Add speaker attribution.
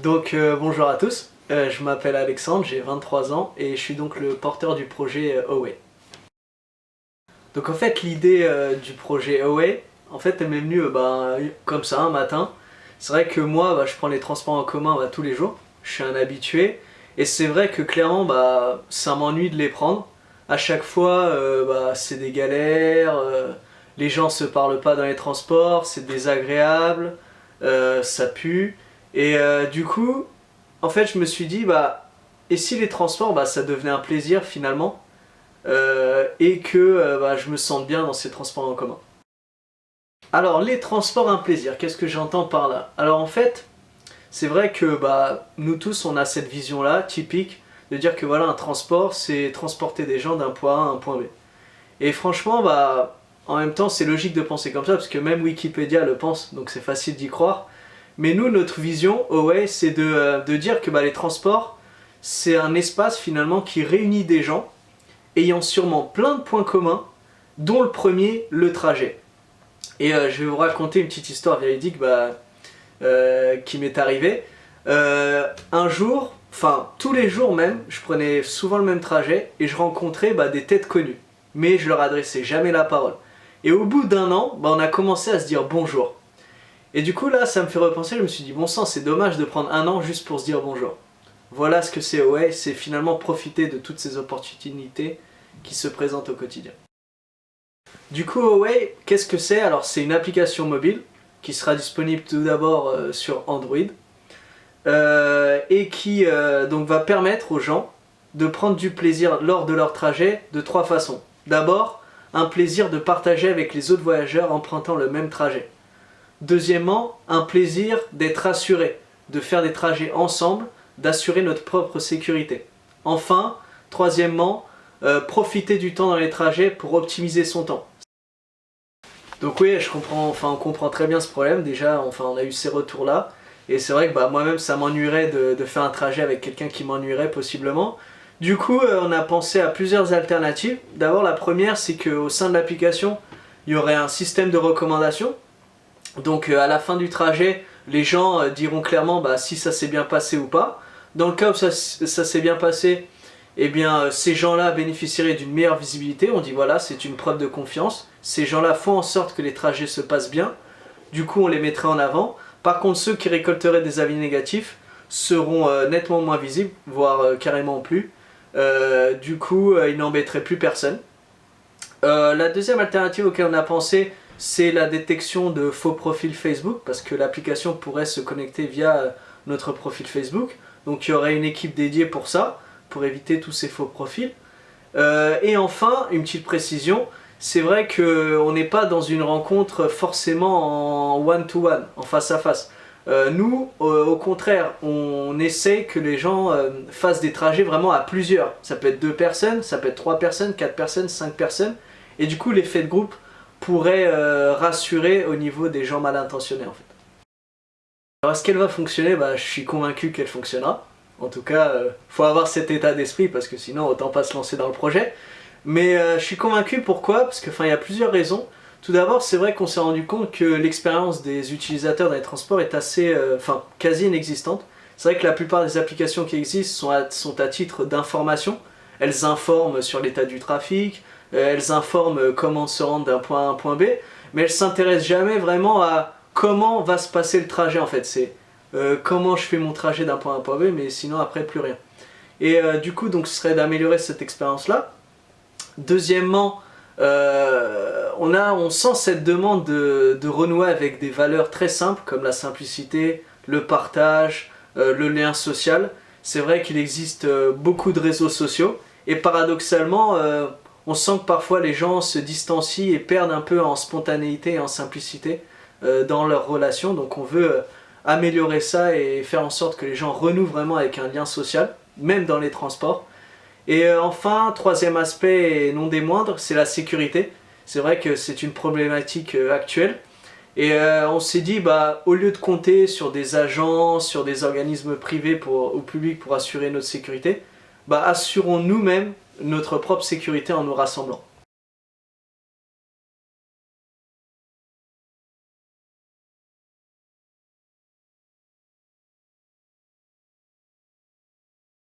Speaker 1: Bonjour à tous, je m'appelle Alexandre, j'ai 23 ans et je suis donc le porteur du projet Away. Donc en fait l'idée du projet Away, en fait elle m'est venue comme ça un matin. C'est vrai que moi je prends les transports en commun tous les jours, je suis un habitué et c'est vrai que clairement ça m'ennuie de les prendre. À chaque fois c'est des galères, les gens se parlent pas dans les transports, c'est désagréable, ça pue et du coup en fait, je me suis dit, et si les transports, ça devenait un plaisir finalement, et que je me sente bien dans ces transports en commun. Alors, les transports un plaisir, qu'est-ce que j'entends par là? Alors en fait, c'est vrai que nous tous, on a cette vision-là, typique, de dire que voilà, un transport, c'est transporter des gens d'un point A à un point B. Et franchement, en même temps, c'est logique de penser comme ça, parce que même Wikipédia le pense, donc c'est facile d'y croire. Mais nous, notre vision, Away, c'est de dire que les transports, c'est un espace finalement qui réunit des gens ayant sûrement plein de points communs, dont le premier, le trajet. Et je vais vous raconter une petite histoire véridique qui m'est arrivée. Un jour, enfin tous les jours même, je prenais souvent le même trajet et je rencontrais des têtes connues. Mais je leur adressais jamais la parole. Et au bout d'un an, on a commencé à se dire bonjour. Et du coup là, ça me fait repenser, je me suis dit bon sang, c'est dommage de prendre un an juste pour se dire bonjour. Voilà ce que c'est Away, c'est finalement profiter de toutes ces opportunités qui se présentent au quotidien. Du coup Away, qu'est-ce que c'est? Alors c'est une application mobile qui sera disponible tout d'abord sur Android et qui donc va permettre aux gens de prendre du plaisir lors de leur trajet de trois façons. D'abord, un plaisir de partager avec les autres voyageurs empruntant le même trajet. Deuxièmement, un plaisir d'être assuré, de faire des trajets ensemble, d'assurer notre propre sécurité. Enfin, troisièmement, profiter du temps dans les trajets pour optimiser son temps. Donc oui, on comprend très bien ce problème, déjà, on a eu ces retours-là, et c'est vrai que moi-même ça m'ennuierait de faire un trajet avec quelqu'un qui m'ennuierait possiblement. Du coup, on a pensé à plusieurs alternatives. D'abord, la première, c'est qu'au sein de l'application, il y aurait un système de recommandation. Donc à la fin du trajet, les gens diront clairement si ça s'est bien passé ou pas. Dans le cas où ça s'est bien passé, eh bien ces gens-là bénéficieraient d'une meilleure visibilité. On dit voilà, c'est une preuve de confiance. Ces gens-là font en sorte que les trajets se passent bien. Du coup, on les mettrait en avant. Par contre, ceux qui récolteraient des avis négatifs seront nettement moins visibles, voire carrément plus. Du coup, ils n'embêteraient plus personne. La deuxième alternative auquel on a pensé, c'est la détection de faux profils Facebook, parce que l'application pourrait se connecter via notre profil Facebook. Donc il y aurait une équipe dédiée pour ça, pour éviter tous ces faux profils. Et enfin, une petite précision, c'est vrai qu'on n'est pas dans une rencontre forcément en one-to-one, en face-à-face. Nous, au contraire, on essaie que les gens fassent des trajets vraiment à plusieurs. Ça peut être 2 personnes, ça peut être 3 personnes, 4 personnes, 5 personnes. Et du coup, l'effet de groupe pourrait rassurer au niveau des gens mal intentionnés en fait. Alors est-ce qu'elle va fonctionner? Je suis convaincu qu'elle fonctionnera. En tout cas, faut avoir cet état d'esprit parce que sinon autant pas se lancer dans le projet. Mais je suis convaincu, pourquoi? Parce que il y a plusieurs raisons. Tout d'abord, c'est vrai qu'on s'est rendu compte que l'expérience des utilisateurs dans les transports est assez, quasi inexistante. C'est vrai que la plupart des applications qui existent sont à titre d'information. Elles informent sur l'état du trafic, elles informent comment se rendre d'un point A à un point B, mais elles ne s'intéressent jamais vraiment à comment va se passer le trajet en fait. C'est comment je fais mon trajet d'un point A à un point B, mais sinon après plus rien. Et du coup, donc, ce serait d'améliorer cette expérience-là. Deuxièmement, on sent cette demande de renouer avec des valeurs très simples comme la simplicité, le partage, le lien social. C'est vrai qu'il existe beaucoup de réseaux sociaux et paradoxalement, on sent que parfois les gens se distancient et perdent un peu en spontanéité et en simplicité dans leurs relations. Donc on veut améliorer ça et faire en sorte que les gens renouent vraiment avec un lien social, même dans les transports. Et enfin, troisième aspect et non des moindres, c'est la sécurité. C'est vrai que c'est une problématique actuelle. Et on s'est dit, au lieu de compter sur des agents, sur des organismes privés ou publics pour assurer notre sécurité, assurons nous-mêmes notre propre sécurité en nous rassemblant.